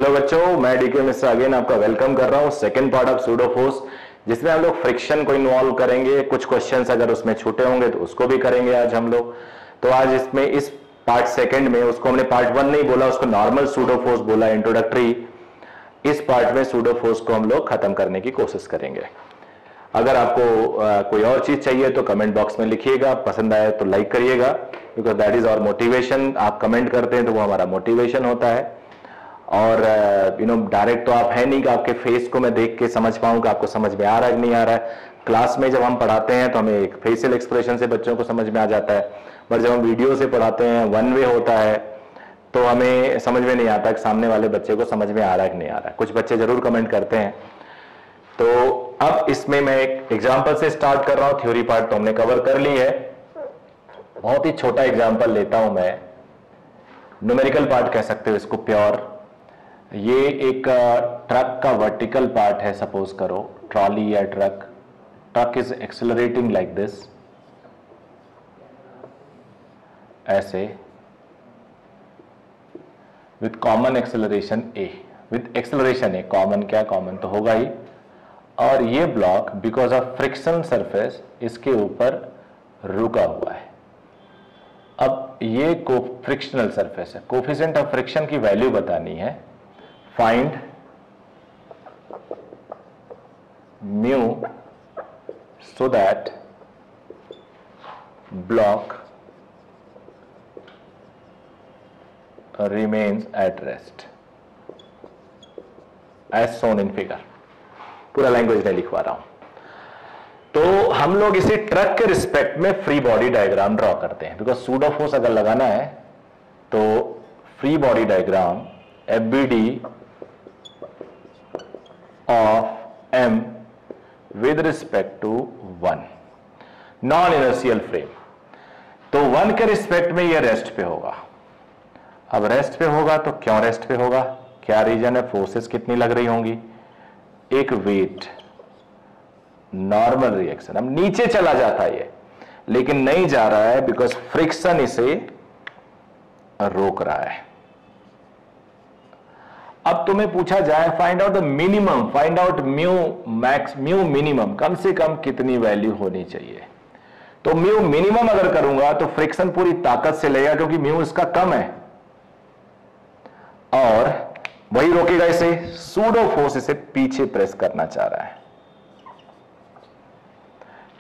Hello बच्चों, मैं DK Mishra again आपका वेलकम कर रहा हूँ second part of pseudo force, जिसमें हम लोग फ्रिक्शन को इन्वॉल्व करेंगे। कुछ क्वेश्चंस अगर उसमें छूटे होंगे तो उसको भी करेंगे आज हम लोग। तो आज इसमें इस पार्ट सेकंड में, उसको हमने पार्ट 1 नहीं बोला, उसको नॉर्मल सूडो फोर्स बोला, इंट्रोडक्टरी। इस पार्ट में सूडो फोर्स को हम लोग खत्म करने की कोशिश करेंगे। अगर आपको कोई और चीज चाहिए तो कमेंट बॉक्स में लिखिएगा, पसंद आए तो लाइक करिएगा, because that is our motivation. आप कमेंट करते हैं तो वो हमारा मोटिवेशन होता है। और डायरेक्ट तो आप है नहीं कि आपके फेस को मैं देख के समझ पाऊं कि आपको समझ में आ रहा है कि नहीं आ रहा है। क्लास में जब हम पढ़ाते हैं तो हमें एक फेशियल एक्सप्रेशन से बच्चों को समझ में आ जाता है, पर जब हम वीडियो से पढ़ाते हैं, वन वे होता है, तो हमें समझ में नहीं आता कि सामने वाले बच्चे को समझ में आ रहा है कि नहीं आ रहा है। कुछ बच्चे जरूर कमेंट करते हैं। तो अब इसमें मैं एक एग्जाम्पल से स्टार्ट कर रहा हूं। थ्योरी पार्ट तो हमने कवर कर ली है। बहुत ही छोटा एग्जाम्पल लेता हूं मैं, न्यूमेरिकल पार्ट कह सकते हो इसको, प्योर। ये एक ट्रक का वर्टिकल पार्ट है, सपोज करो ट्रॉली या truck. Truck is accelerating like this, ऐसे, with common acceleration a. With acceleration a, common क्या, कॉमन तो होगा ही। और ये block because of friction surface इसके ऊपर रुका हुआ है। अब ये फ्रिक्शनल सरफेस है, कोफिशिएंट ऑफ फ्रिक्शन की वैल्यू बतानी है। Find mu so that block remains at rest as shown in figure। पूरा लैंग्वेज में लिखवा रहा हूं। तो हम लोग इसे ट्रक के रिस्पेक्ट में फ्री बॉडी डायग्राम ड्रॉ करते हैं, बिकॉज सूडो फोर्स अगर लगाना है तो free body diagram FBD of M with respect to 1 non inertial frame. तो 1 के रिस्पेक्ट में ये रेस्ट पे होगा। अब रेस्ट पे होगा तो क्यों रेस्ट पे होगा, क्या रीजन है, फोर्सेस कितनी लग रही होंगी, एक वेट, नॉर्मल रिएक्शन। अब नीचे चला जाता है ये, लेकिन नहीं जा रहा है बिकॉज फ्रिक्शन इसे रोक रहा है। अब तुम्हें पूछा जाए find out the minimum, find out mu max, mu minimum, कम से कम कितनी वैल्यू होनी चाहिए। तो म्यू मिनिमम अगर करूंगा तो फ्रिक्शन पूरी ताकत से लेगा, क्योंकि म्यू इसका कम है, और वही रोकेगा इसे। सूडो फोर्स इसे पीछे प्रेस करना चाह रहा है।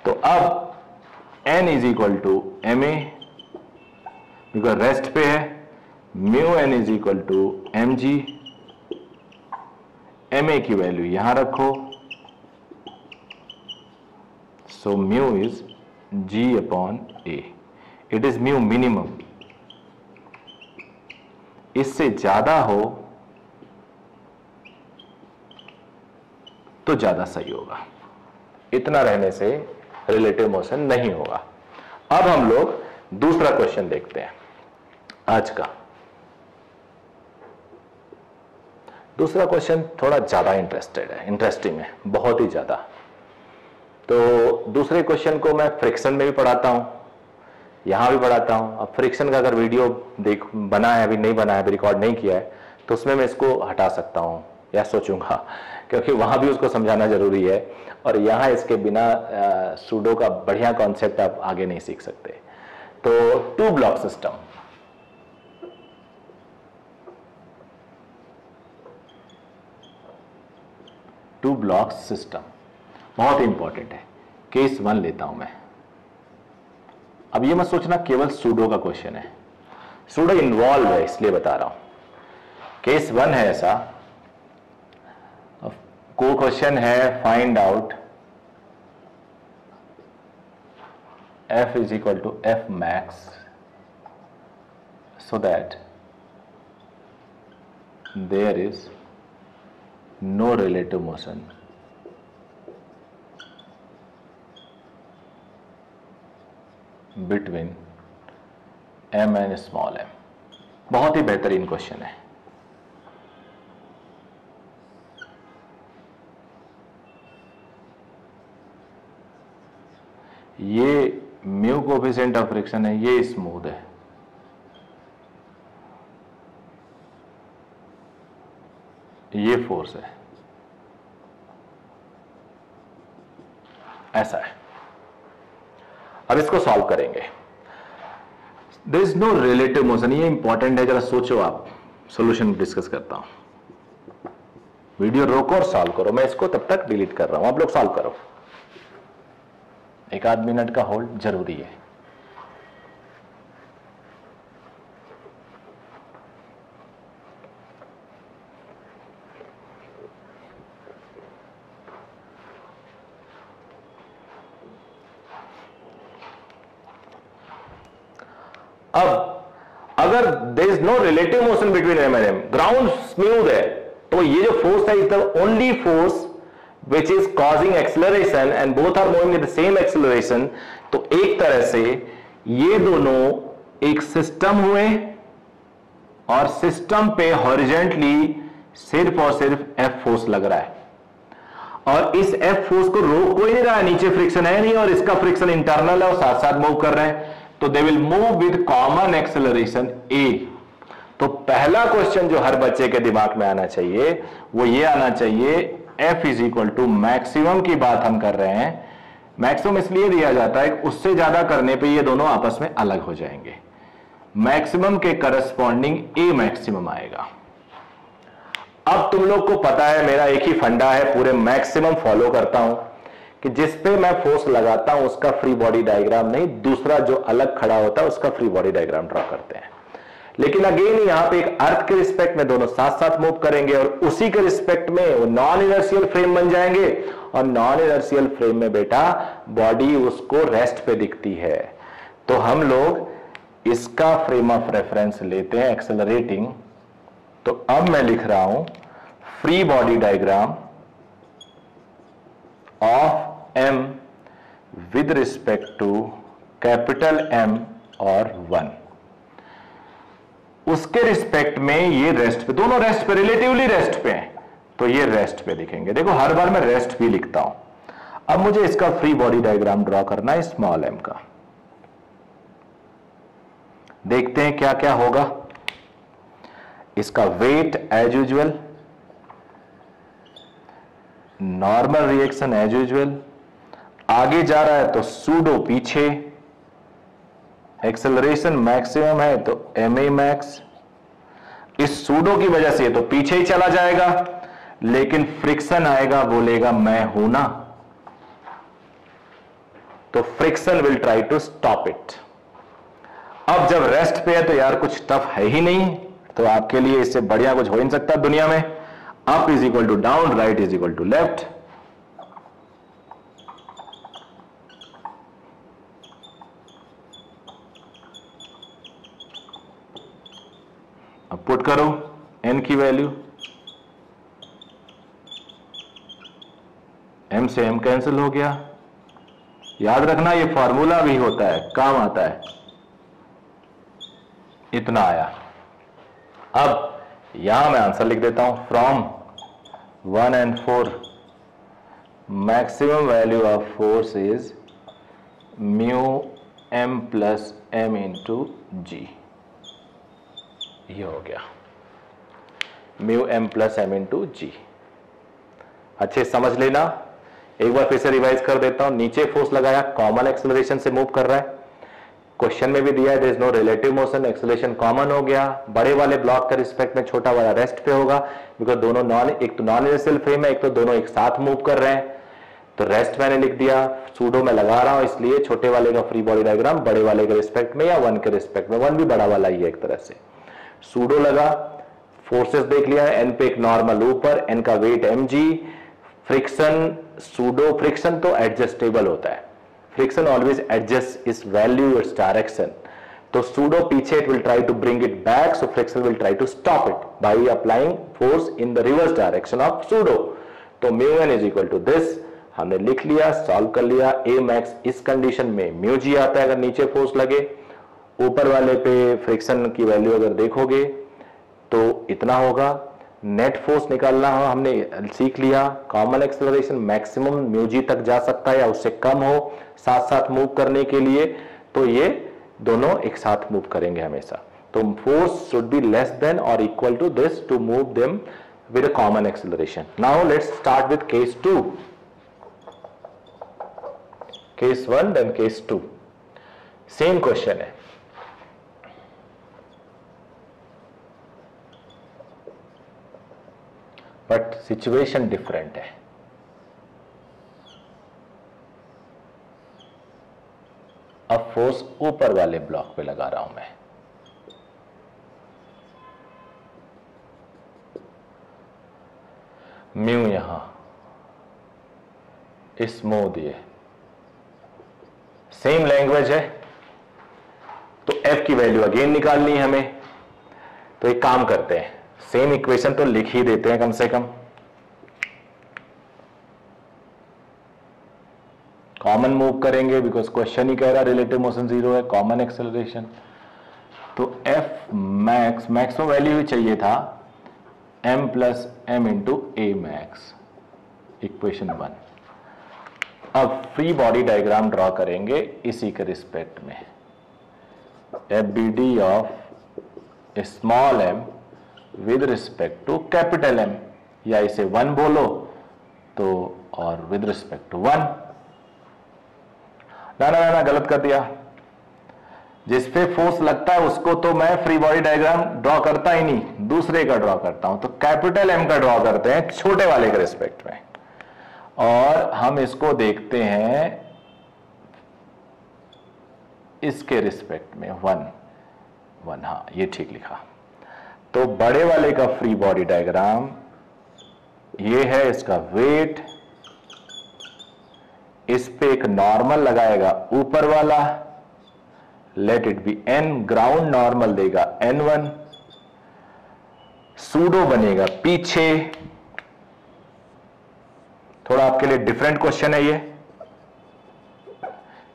तो अब N is equal to MA, because rest पे है। Mu N is equal to mg। MA की वैल्यू यहां रखो, so mu is G upon A। It is mu minimum. इससे ज्यादा हो तो ज्यादा सही होगा, इतना रहने से रिलेटिव मोशन नहीं होगा। अब हम लोग दूसरा क्वेश्चन देखते हैं आज का। दूसरा क्वेश्चन थोड़ा ज्यादा इंटरेस्टिंग है, बहुत ही ज्यादा। तो दूसरे क्वेश्चन को मैं फ्रिक्शन में भी पढ़ाता हूं, यहां भी पढ़ाता हूं। अब फ्रिक्शन का अगर वीडियो बना है, अभी नहीं बना है, अभी रिकॉर्ड नहीं किया है, तो उसमें मैं इसको हटा सकता हूं या सोचूंगा, क्योंकि वहां भी उसको समझाना जरूरी है, और यहां इसके बिना सूडो का बढ़िया कॉन्सेप्ट आप आगे नहीं सीख सकते। तो two block system, two block system बहुत इंपॉर्टेंट है। केस 1 लेता हूं मैं। अब ये मत सोचना केवल सूडो का क्वेश्चन है, सूडो इन्वॉल्व है इसलिए बता रहा हूं। केस 1 है ऐसा, को क्वेश्चन है find out F is equal to F max so that there is no relative motion between M and small m। बहुत ही बेहतरीन क्वेश्चन है। ये म्यू कोफिशिएंट ऑफ फ्रिक्शन है, ये स्मूथ है। ये फोर्स है, ऐसा है। अब इसको सॉल्व करेंगे। There is no relative motion, ये इंपॉर्टेंट है, जरा सोचो आप। सॉल्यूशन डिस्कस करता हूं, वीडियो रोको और सॉल्व करो। मैं इसको तब तक डिलीट कर रहा हूं, आप लोग सॉल्व करो। एक आध मिनट का होल्ड जरूरी है। अब अगर there is no relative motion between M and m, ground smooth है, तो ये जो फोर्स है is the only force which is causing acceleration and both are moving with the same acceleration. तो एक तरह से ये दोनों एक सिस्टम हुए और सिस्टम पे हॉरिजेंटली सिर्फ और सिर्फ एफ फोर्स लग रहा है, और इस एफ फोर्स को रोक कोई नहीं रहा है, नीचे फ्रिक्शन है नहीं और इसका फ्रिक्शन इंटरनल है और साथ साथ मूव कर रहे हैं, तो they will move with common acceleration a. तो पहला क्वेश्चन जो हर बच्चे के दिमाग में आना चाहिए वो ये आना चाहिए, f is equal to maximum की बात हम कर रहे हैं। मैक्सिमम इसलिए दिया जाता है कि उससे ज्यादा करने पे ये दोनों आपस में अलग हो जाएंगे। मैक्सिमम के करस्पॉन्डिंग ए मैक्सिमम आएगा। अब तुम लोग को पता है मेरा एक ही फंडा है, पूरे मैक्सिमम फॉलो करता हूं कि जिस पे मैं फोर्स लगाता हूं उसका फ्री बॉडी डायग्राम नहीं, दूसरा जो अलग खड़ा होता है उसका फ्री बॉडी डायग्राम ड्रॉ करते हैं। लेकिन अगेन यहां पे एक अर्थ के रिस्पेक्ट में दोनों साथ साथ मूव करेंगे और उसी के रिस्पेक्ट में वो नॉन इनर्शियल फ्रेम बन जाएंगे, और नॉन इनर्शियल फ्रेम में बेटा बॉडी उसको रेस्ट पे दिखती है। तो हम लोग इसका फ्रेम ऑफ रेफरेंस लेते हैं एक्सेलरेटिंग। तो अब मैं लिख रहा हूं free body diagram of M with respect to capital m और 1। उसके रिस्पेक्ट में ये रेस्ट पे, दोनों रेस्ट पे, रिलेटिवली रेस्ट पे हैं, तो ये रेस्ट पे दिखेंगे। देखो हर बार मैं रेस्ट भी लिखता हूं। अब मुझे इसका फ्री बॉडी डायग्राम ड्रॉ करना है स्मॉल एम का। देखते हैं क्या क्या होगा। इसका weight as usual, normal reaction as usual, आगे जा रहा है तो सूडो पीछे, एक्सेलरेशन मैक्सिमम है तो एम ए मैक्स, इस सूडो की वजह से तो पीछे ही चला जाएगा, लेकिन फ्रिक्शन आएगा, बोलेगा मैं हूं ना, तो friction will try to stop it. अब जब रेस्ट पे है तो यार कुछ टफ है ही नहीं, तो आपके लिए इससे बढ़िया कुछ हो ही नहीं सकता दुनिया में। Up is equal to down, right is equal to left. अब पुट करो एन की वैल्यू, एम से एम कैंसिल हो गया। याद रखना ये फॉर्मूला भी होता है, काम आता है। इतना आया। अब यहां मैं आंसर लिख देता हूं, from 1 and 4 maximum value of force is mu m plus M into g. ये हो गया mu m plus M into g. अच्छे समझ लेना, एक बार फिर से रिवाइज कर देता हूं। नीचे फोर्स लगाया, कॉमन एक्सेलरेशन से मूव कर रहा है, क्वेश्चन में भी दिया है there is no relative motion, acceleration common हो गया। बड़े वाले ब्लॉक के रिस्पेक्ट में छोटा वाला रेस्ट पे होगा, बिकॉज दोनों एक तो नॉन इनर्शियल फ्रेम है, एक तो दोनों एक साथ मूव कर रहे हैं। तो रेस्ट मैंने लिख दिया, सूडो में लगा रहा हूं, इसलिए छोटे वाले का फ्री बॉडी डायग्राम बड़े वाले के रिस्पेक्ट में या 1 के रिस्पेक्ट में, 1 भी बड़ा वाला ही है एक तरह से। सूडो लगा, फोर्सेस देख लिया, एन पे एक नॉर्मल ऊपर, एन का weight mg, friction pseudo, friction तो एडजस्टेबल होता है, फ्रिक्शन ऑलवेज एडजस्ट इस वैल्यू इट्स डायरेक्शन। तो सूडो पीछे, it will try to bring it back, so friction will try to stop it by applying force in the reverse direction of pseudo. तो mu N is equal to this, हमने लिख लिया, solve कर लिया। A max इस condition में mu g आता है अगर नीचे फोर्स लगे, ऊपर वाले पे फ्रिक्शन की वैल्यू अगर देखोगे तो इतना होगा। नेट फोर्स निकालना हो हमने सीख लिया, common acceleration maximum mu G तक जा सकता है या उससे कम हो साथ साथ मूव करने के लिए, तो ये दोनों एक साथ मूव करेंगे हमेशा। तो force should be less than और equal to this to move them with a common acceleration. Now let's start with case 2. Case 1 then case 2. Same question है. But situation different है. अब फोर्स ऊपर वाले ब्लॉक पे लगा रहा हूं मैं. म्यू यहां स्मूथ ये सेम लैंग्वेज है, तो एफ की वैल्यू अगेन निकालनी है हमें. तो एक काम करते हैं, सेम इक्वेशन तो लिख ही देते हैं कम से कम. कॉमन मूव करेंगे बिकॉज क्वेश्चन ही कह रहा रिलेटिव मोशन जीरो है, कॉमन एक्सेलरेशन. तो एफ मैक्स मैक्सिमम वैल्यू ही चाहिए था m plus M into a max, equation 1. अब फ्री बॉडी डायग्राम ड्रॉ करेंगे इसी के रिस्पेक्ट में. F B D of small m with respect to capital m, या इसे 1 बोलो तो, और विद रिस्पेक्ट टू 1. ना गलत कर दिया. जिस पे फोर्स लगता है उसको तो मैं फ्री बॉडी डायग्राम ड्रॉ करता ही नहीं, दूसरे का ड्रॉ करता हूं. तो कैपिटल एम का ड्रॉ करते हैं छोटे वाले के रिस्पेक्ट में, और हम इसको देखते हैं इसके रिस्पेक्ट में 1. हाँ ये ठीक लिखा. तो बड़े वाले का फ्री बॉडी डायग्राम ये है, इसका वेट, इस पे एक नॉर्मल लगाएगा ऊपर वाला, let it be n, ground normal देगा n1, सूडो बनेगा पीछे. थोड़ा आपके लिए डिफरेंट क्वेश्चन है ये.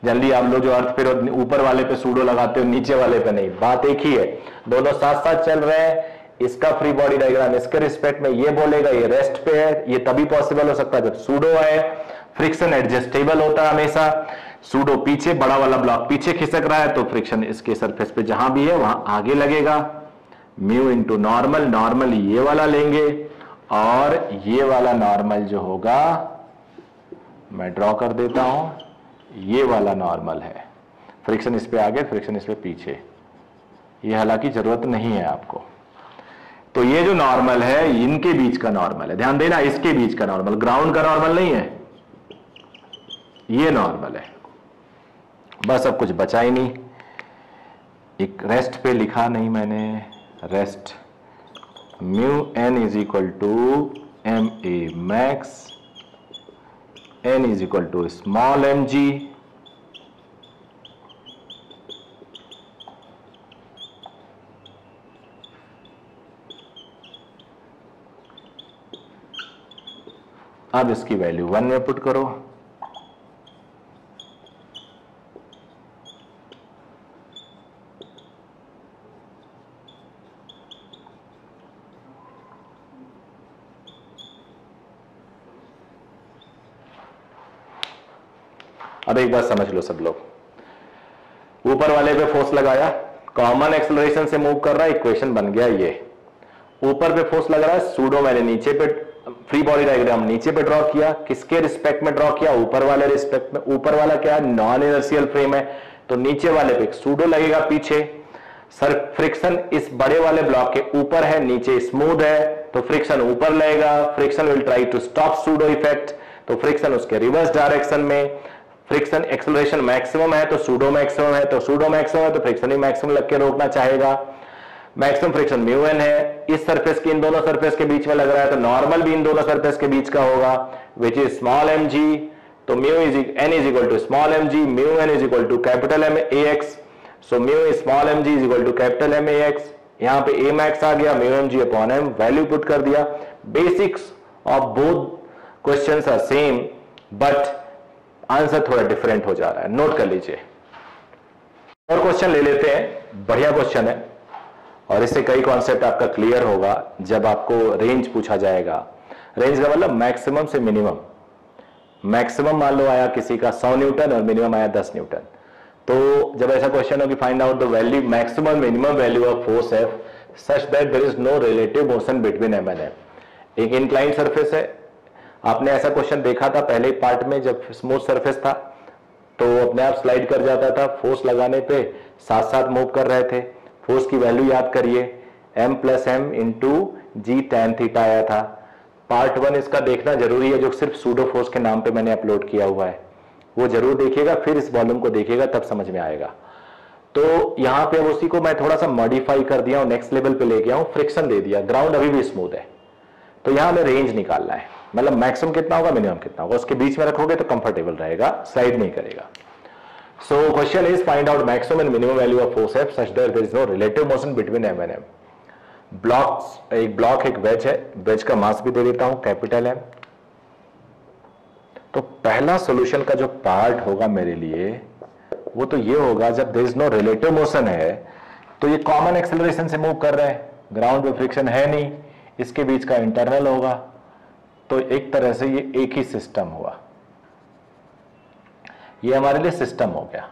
जल्दी आप लोग जो अर्थ पे ऊपर वाले पे सूडो लगाते हो, नीचे वाले पे नहीं, बात एक ही है, दोनों साथ साथ चल रहे हैं. इसका फ्री बॉडी डायग्राम इसके रिस्पेक्ट में ये बोलेगा ये रेस्ट पे है. ये तभी पॉसिबल हो सकता है जब सूडो है. फ्रिक्शन एडजस्टेबल होता है हमेशा. सूडो पीछे, बड़ा वाला ब्लॉक पीछे खिसक रहा है, तो फ्रिक्शन इसके सरफेस पे जहां भी है वहां आगे लगेगा. म्यू इंटू नॉर्मल, नॉर्मल ये वाला लेंगे, और ये वाला नॉर्मल जो होगा मैं ड्रॉ कर देता हूं, ये वाला नॉर्मल है. फ्रिक्शन इस पे आगे, फ्रिक्शन इस पे पीछे. ये हालांकि जरूरत नहीं है आपको. तो ये जो नॉर्मल है इनके बीच का नॉर्मल है, ध्यान देना, इसके बीच का नॉर्मल, ग्राउंड का नॉर्मल नहीं है, ये नॉर्मल है. बस अब कुछ बचा ही नहीं. एक रेस्ट पे लिखा नहीं मैंने, rest mu N is equal to M A max, n is equal to small m g, अब इसकी वैल्यू 1 में पुट करो. अब एक बात समझ लो सब लोग, ऊपर वाले पे फोर्स लगाया, कॉमन एक्सेलरेशन से मूव कर रहा है, इक्वेशन बन गया ये. ऊपर पे फोर्स लग रहा है, सूडो मैंने नीचे पे, फ्री बॉडी डायग्राम नीचे पे ड्रॉ किया. किसके रिस्पेक्ट में ड्रॉ किया? ऊपर वाले रिस्पेक्ट में. ऊपर वाला क्या है? नॉन इनर्शियल फ्रेम है, तो नीचे वाले पे सूडो लगेगा पीछे. सर फ्रिक्शन इस बड़े वाले ब्लॉक के ऊपर है, नीचे स्मूथ है, तो फ्रिक्शन ऊपर लगेगा. Friction will try to stop pseudo effect, तो फ्रिक्शन उसके रिवर्स डायरेक्शन में. फ्रिक्शन एक्सेलरेशन मैक्सिमम है तो सूडो मैक्सिमम है, तो सूडो मैक्सिमम है तो फ्रिक्शन ही मैक्सिमम लग के रोकना चाहेगा. मैक्सिमम फ्रिक्शन म्यू एन है, इस सरफेस के इन दोनों सरफेस के बीच में लग रहा है, तो नॉर्मल भी इन दोनों सरफेस के बीच का होगा, which is small m g. तो mu is N is equal to small m g, mu N is equal to capital M a x. So mu is small m g is equal to capital M a x. यहां पे a max आ गया, mu m g upon m, value put कर दिया. Basics of both questions are same, but answer थोड़ा different हो जा रहा है, नोट कर लीजिए. और क्वेश्चन ले लेते हैं, बढ़िया क्वेश्चन है, और इससे कई कॉन्सेप्ट आपका क्लियर होगा जब आपको रेंज पूछा जाएगा. रेंज का मतलब मैक्सिमम से मिनिमम. मैक्सिमम मान लो आया किसी का 100 न्यूटन और मिनिमम आया 10 न्यूटन. तो जब ऐसा क्वेश्चन हो कि find out the value, maximum minimum value of force F such that there is no relative motion between M and f. एक इंक्लाइंड सरफेस है, आपने ऐसा क्वेश्चन देखा था पहले पार्ट में जब स्मूथ सरफेस था तो अपने आप स्लाइड कर जाता था, फोर्स लगाने पे साथ साथ मूव कर रहे थे। फोर्स की वैल्यू याद करिए, m प्लस एम इंटू जी टैन थीटा आया था। पार्ट 1 इसका देखना जरूरी है, जो सिर्फ सूडो फोर्स के नाम पे मैंने अपलोड किया हुआ है, वो जरूर देखिएगा, फिर इस वॉल्यूम को देखिएगा, तब समझ में आएगा। तो यहां पे अब उसी को मैं थोड़ा सा मॉडिफाई कर दिया हूं, नेक्स्ट लेवल पे ले गया हूं, फ्रिक्शन दे दिया, ग्राउंड अभी भी स्मूथ है, तो यहां हमें रेंज निकालना है, मतलब मैक्सिमम कितना होगा, मिनिमम कितना होगा, उसके बीच में रखोगे तो कंफर्टेबल रहेगा, स्लाइड नहीं करेगा। So question is find out maximum and minimum value of force F such that there is no relative motion between M and M. एक ब्लॉक एक वेज है, वेज का मास भी दे देता हूं कैपिटल एम। तो पहला सॉल्यूशन का जो पार्ट होगा मेरे लिए वो तो ये होगा, जब there is no relative motion है तो ये कॉमन एक्सेलरेशन से मूव कर रहे हैं, ग्राउंड पे फ्रिक्शन है नहीं, इसके बीच का इंटरनल होगा, तो एक तरह से ये एक ही सिस्टम हुआ, ये हमारे लिए सिस्टम हो गया,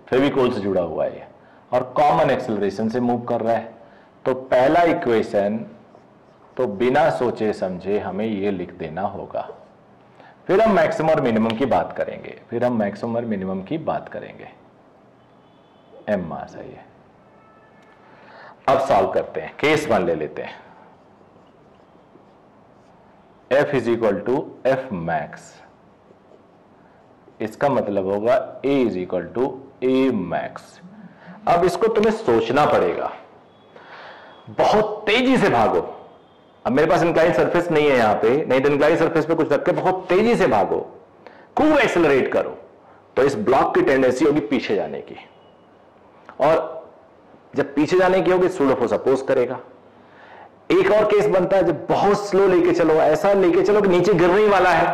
फेविकोल से जुड़ा हुआ है ये, और कॉमन एक्सेलरेशन से मूव कर रहा है। तो पहला इक्वेशन तो बिना सोचे समझे हमें ये लिख देना होगा, फिर हम मैक्सिमम और मिनिमम की बात करेंगे, फिर हम मैक्सिमम और मिनिमम की बात करेंगे। एम मास है ये। अब सॉल्व करते हैं, केस 1 ले लेते हैं। F is equal to F max, इसका मतलब होगा A is equal to A max. अब इसको तुम्हें सोचना पड़ेगा, बहुत तेजी से भागो। अब मेरे पास इंक्लाइन सरफेस नहीं है यहां पे, नहीं तो इंक्लाइन सरफेस पे कुछ रख के बहुत तेजी से भागो, खूब एक्सेलरेट करो, तो इस ब्लॉक की टेंडेंसी होगी पीछे जाने की, और जब पीछे जाने की होगी सूडो फोर्स अपोज करेगा। एक और केस बनता है जब बहुत स्लो लेके चलो, ऐसा लेके चलो कि नीचे गिरने ही वाला है,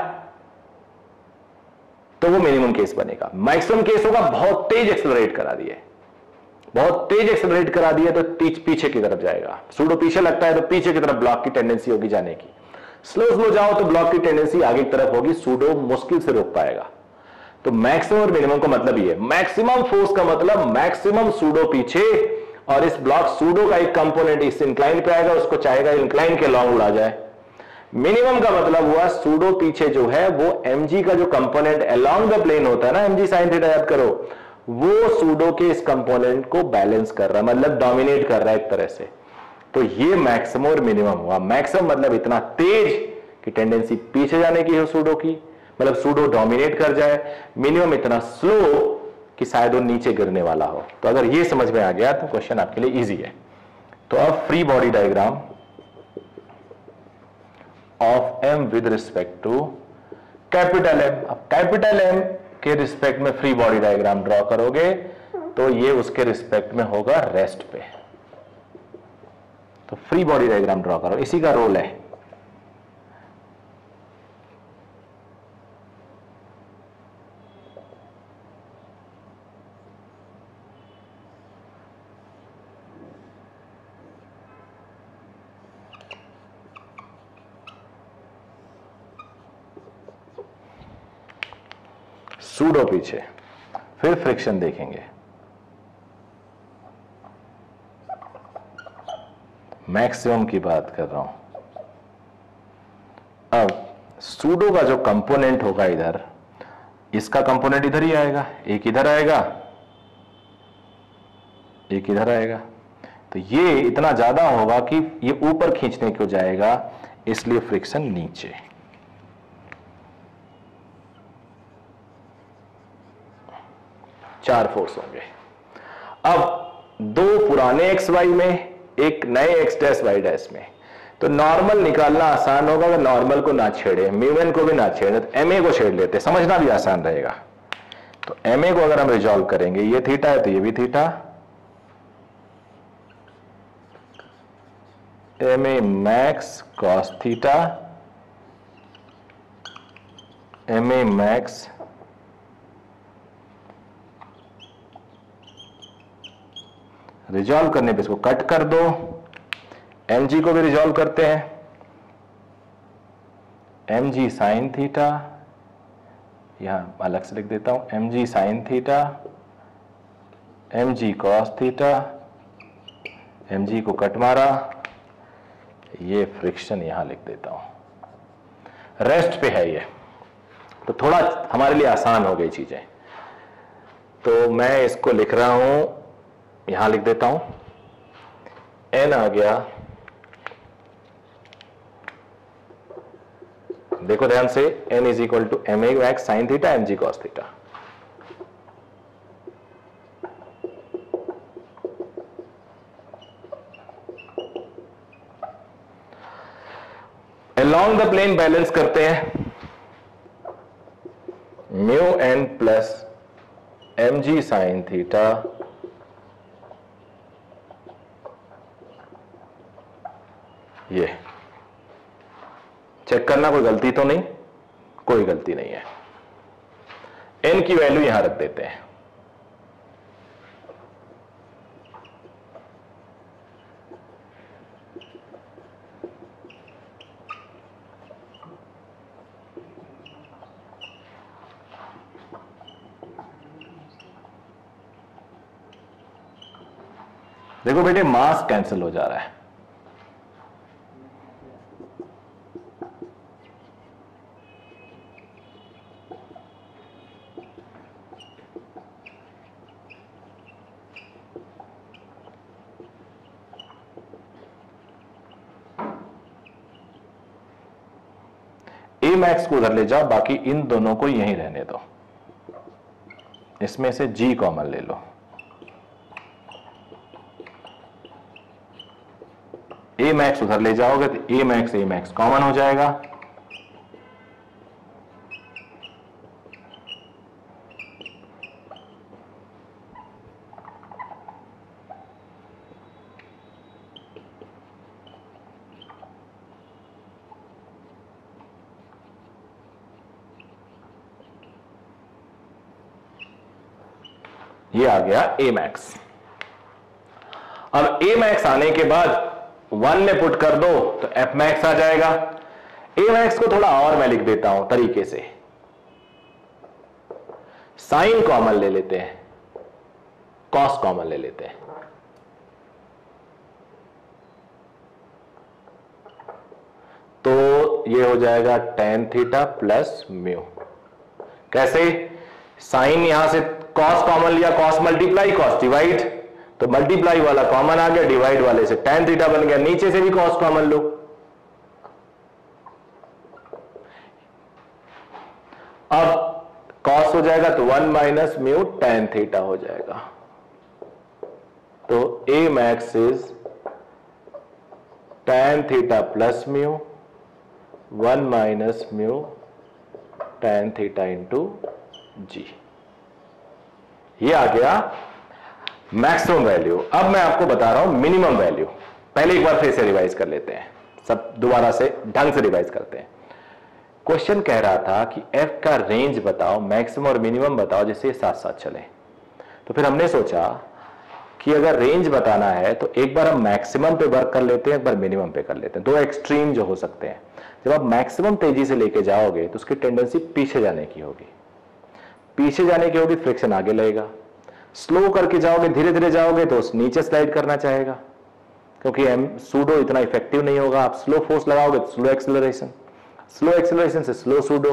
तो वो मिनिमम केस बनेगा। मैक्सिमम केस होगा बहुत तेज एक्सेलरेट करा दिए, बहुत तेज एक्सेलरेट करा दिया तो पीछे की तरफ जाएगा, सूडो पीछे लगता है तो पीछे की तरफ ब्लॉक की टेंडेंसी होगी जाने की। स्लो स्लो जाओ तो ब्लॉक की टेंडेंसी आगे की तरफ होगी, सूडो मुश्किल से रोक पाएगा। तो मैक्सिमम और मिनिमम का मतलब ये है, मैक्सिमम फोर्स का मतलब मैक्सिमम सूडो पीछे, और इस ब्लॉक सूडो का एक कंपोनेंट इस इंक्लाइन पे आएगा, उसको चाहेगा इंक्लाइन के लॉन्ग उड़ा जाए। मिनिमम का मतलब हुआ सूडो पीछे जो है वो mg का जो कंपोनेंट अलोंग द प्लेन होता है ना, mg साइन थीटा याद करो, वो सूडो के इस कंपोनेंट को बैलेंस कर रहा है, मतलब डोमिनेट कर रहा है एक तरह से। तो ये मैक्सिमम और मिनिमम हुआ। मैक्सिमम मतलब इतना तेज कि टेंडेंसी पीछे जाने की हो सूडो की, मतलब सूडो डोमिनेट कर जाए। मिनिमम इतना स्लो कि शायद वो नीचे गिरने वाला हो। तो अगर ये समझ में आ गया तो क्वेश्चन आपके लिए इजी है। तो अब free body diagram of M with respect to capital M. अब कैपिटल एम के रिस्पेक्ट में फ्री बॉडी डायग्राम ड्रॉ करोगे तो ये उसके रिस्पेक्ट में होगा रेस्ट पे। तो फ्री बॉडी डायग्राम ड्रॉ करो, इसी का रोल है। सूडो पीछे, फिर फ्रिक्शन देखेंगे। मैक्सिमम की बात कर रहा हूं। अब सूडो का जो कंपोनेंट होगा इधर, इसका कंपोनेंट इधर ही आएगा, एक इधर आएगा, एक इधर आएगा। तो ये इतना ज्यादा होगा कि ये ऊपर खींचने को जाएगा, इसलिए फ्रिक्शन नीचे। चार फोर्स होंगे। अब दो पुराने एक्स वाई में, एक नए एक्स डैश वाई डैश में। तो नॉर्मल निकालना आसान होगा अगर नॉर्मल को ना छेड़े, म्यूएन को भी ना छेड़े, तो एमए को छेड़ लेते, समझना भी आसान रहेगा। तो एमए को अगर हम रिजॉल्व करेंगे, ये थीटा है तो ये भी theta, MA max cos theta, MA max resolve करने पे इसको कट कर दो, mg को भी रिजॉल्व करते हैं, mg साइन थीटा, यहां अलग से लिख देता हूं, mg sine theta, mg cos theta, mg को कट मारा, ये फ्रिक्शन यहां लिख देता हूं, रेस्ट पे है ये, तो थोड़ा हमारे लिए आसान हो गई चीजें। तो मैं इसको लिख रहा हूं, यहां लिख देता हूं, n आ गया, देखो ध्यान से, n is equal to M A max sine theta M G cos theta. Along the plane balance करते हैं, mu N plus M G sine theta ये चेक करना कोई गलती तो नहीं, कोई गलती नहीं है। एन की वैल्यू यहां रख देते हैं, देखो बेटे मास कैंसिल हो जा रहा है, ए मैक्स को उधर ले जाओ, बाकी इन दोनों को यहीं रहने दो, इसमें से जी कॉमन ले लो, ए मैक्स उधर ले जाओगे तो ए मैक्स कॉमन हो जाएगा, ये आ गया ए मैक्स। अब ए मैक्स आने के बाद 1 में पुट कर दो तो एफ मैक्स आ जाएगा। ए मैक्स को थोड़ा और मैं लिख देता हूं तरीके से, साइन कॉमन ले लेते हैं, कॉस कॉमन ले लेते हैं, तो ये हो जाएगा टेन थीटा प्लस म्यू। कैसे? साइन यहां से कॉस कॉमन लिया, कॉस मल्टीप्लाई कॉस डिवाइड, तो मल्टीप्लाई वाला कॉमन आ गया, डिवाइड वाले से टेन थीटा बन गया, नीचे से भी कॉस कॉमन लो, अब कॉस हो जाएगा तो 1 माइनस म्यू टेन थीटा हो जाएगा, तो a max is tan theta plus mu 1 minus mu tan theta into g. ये आ गया मैक्सिमम वैल्यू। अब मैं आपको बता रहा हूं मिनिमम वैल्यू। पहले एक बार फिर से रिवाइज कर लेते हैं, सब दोबारा से ढंग से रिवाइज करते हैं। क्वेश्चन कह रहा था कि एफ का रेंज बताओ, मैक्सिमम और मिनिमम बताओ जिससे साथ साथ चले। तो फिर हमने सोचा कि अगर रेंज बताना है तो एक बार हम मैक्सिमम पे वर्क कर लेते हैं, एक बार मिनिमम पे कर लेते हैं। दो एक्सट्रीम जो हो सकते हैं, जब आप मैक्सिमम तेजी से लेके जाओगे तो उसकी टेंडेंसी पीछे जाने की होगी, पीछे जाने की होगी, फ्रिक्शन आगे लगेगा। स्लो करके जाओगे, धीरे धीरे जाओगे तो नीचे स्लाइड करना चाहेगा, क्योंकि सूडो इतना इफेक्टिव नहीं होगा। आप स्लो फोर्स लगाओगे तो स्लो एक्सेलरेशन, स्लो एक्सेलरेशन से स्लो सूडो।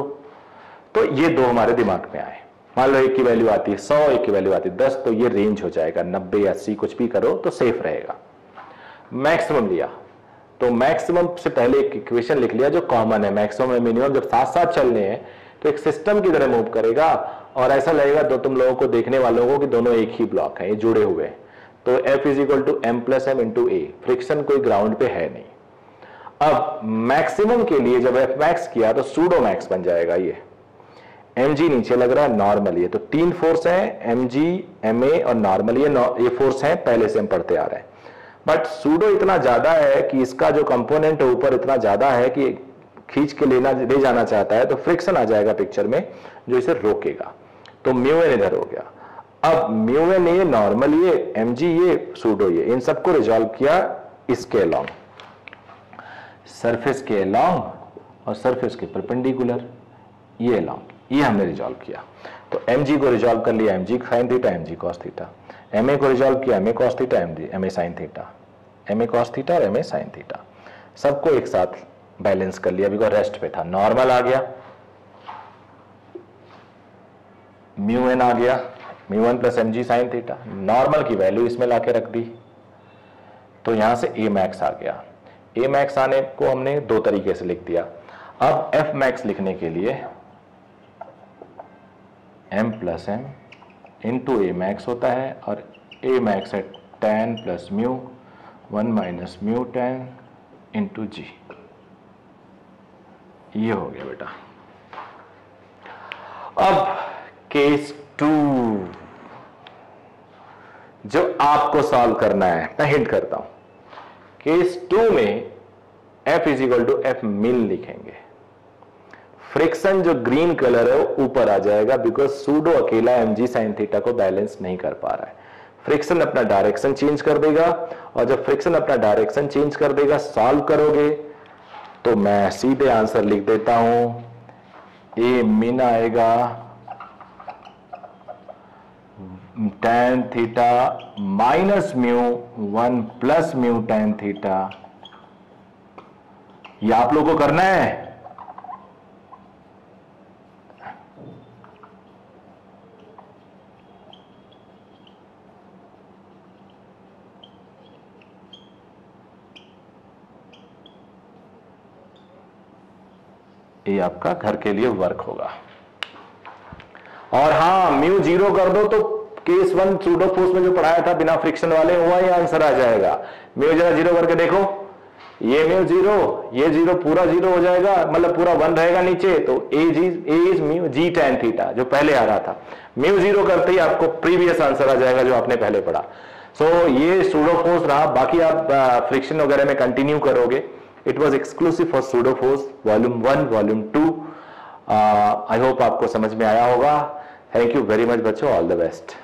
तो ये दो हमारे दिमाग में आए। मान लो एक की वैल्यू आती है 100, एक की वैल्यू आती है 10, तो ये रेंज हो जाएगा 90 80, कुछ भी करो तो सेफ रहेगा। मैक्सिमम लिया तो मैक्सिमम से पहले एक इक्वेशन लिख लिया जो कॉमन है, मैक्सिमम और मिनिमम जब साथ साथ चलने हैं तो एक सिस्टम की तरह मूव करेगा, और ऐसा लगेगा तो तुम लोगों को, देखने वालों को, कि दोनों एक ही ब्लॉक है, ये जुड़े हुए हैं। तो F is equal to M plus M into A, friction कोई ग्राउंड पे है नहीं। अब मैक्सिमम के लिए जब एफ मैक्स किया तो सूडो मैक्स बन जाएगा। ये एम जी नीचे लग रहा है, नॉर्मल, ये तो तीन फोर्स है, एम जी, एम ए और नॉर्मल, ये फोर्स है, पहले से हम पढ़ते आ रहे हैं। बट सूडो इतना ज्यादा है कि इसका जो कंपोनेंट है ऊपर इतना ज्यादा है कि खींच के ले जाना चाहता है, तो फ्रिक्शन आ जाएगा पिक्चर में जो इसे रोकेगा। तो म्यू एन इधर हो गया। अब म्यू एन ये नॉर्मल, ये एम जी, ये सूडो, ये इन सबको रिजॉल्व किया इसके अलोंग, सरफेस के अलोंग और सरफेस के परपेंडिकुलर, ये अलोंग, ये हमने रिजॉल्व किया। तो एम जी को रिजॉल्व कर लिया, M G sine theta, M G cos theta. M A को रिजॉल्व किया, M A cos theta, M A sine theta, M A cos theta और एम ए साइन थीटा। सबको एक साथ बैलेंस कर लिया, बिकॉज रेस्ट पे था। नॉर्मल आ गया, म्यू एन आ गया, mu one plus M G sine theta, normal की वैल्यू इसमें लाके रख दी, तो यहां से ए मैक्स आ गया। ए मैक्स आने को हमने दो तरीके से लिख दिया। अब एफ मैक्स लिखने के लिए m plus M into a max होता है, और ए मैक्स है tan plus mu 1 minus mu tan into g. ये हो गया बेटा। अब केस 2 जो आपको सॉल्व करना है, मैं हिंट करता हूं। केस 2 में F is equal to F मिल लिखेंगे। फ्रिक्शन जो ग्रीन कलर है वो ऊपर आ जाएगा, बिकॉज सूडो अकेला mg sin थीटा को बैलेंस नहीं कर पा रहा है। फ्रिक्शन अपना डायरेक्शन चेंज कर देगा, और जब फ्रिक्शन अपना डायरेक्शन चेंज कर देगा, सॉल्व करोगे तो मैं सीधे आंसर लिख देता हूं, ए मिन आएगा tan theta minus mu 1 plus mu tan theta. ये आप लोगों को करना है। ये आपका घर के लिए वर्क होगा। और हां, म्यू 0 कर दो तो केस 1 सूडो फोर्स में जो पढ़ाया था बिना फ्रिक्शन वाले, वही आंसर आ जाएगा। म्यू जरा 0 करके देखो, ये म्यू 0, ये 0 पूरा 0 हो जाएगा, मतलब पूरा 1 रहेगा नीचे, तो a is mu g tan theta जो पहले आ रहा था। म्यू 0 करते ही आपको प्रीवियस आंसर आ जाएगा जो आपने पहले पढ़ा। सो ये सूडो फोर्स रहा। बाकी आप फ्रिक्शन वगैरह में कंटिन्यू करोगे। It was exclusive for pseudo force volume 1 volume 2। I hope आपको समझ में आया होगा। थैंक यू वेरी मच बच्चों, ऑल द बेस्ट।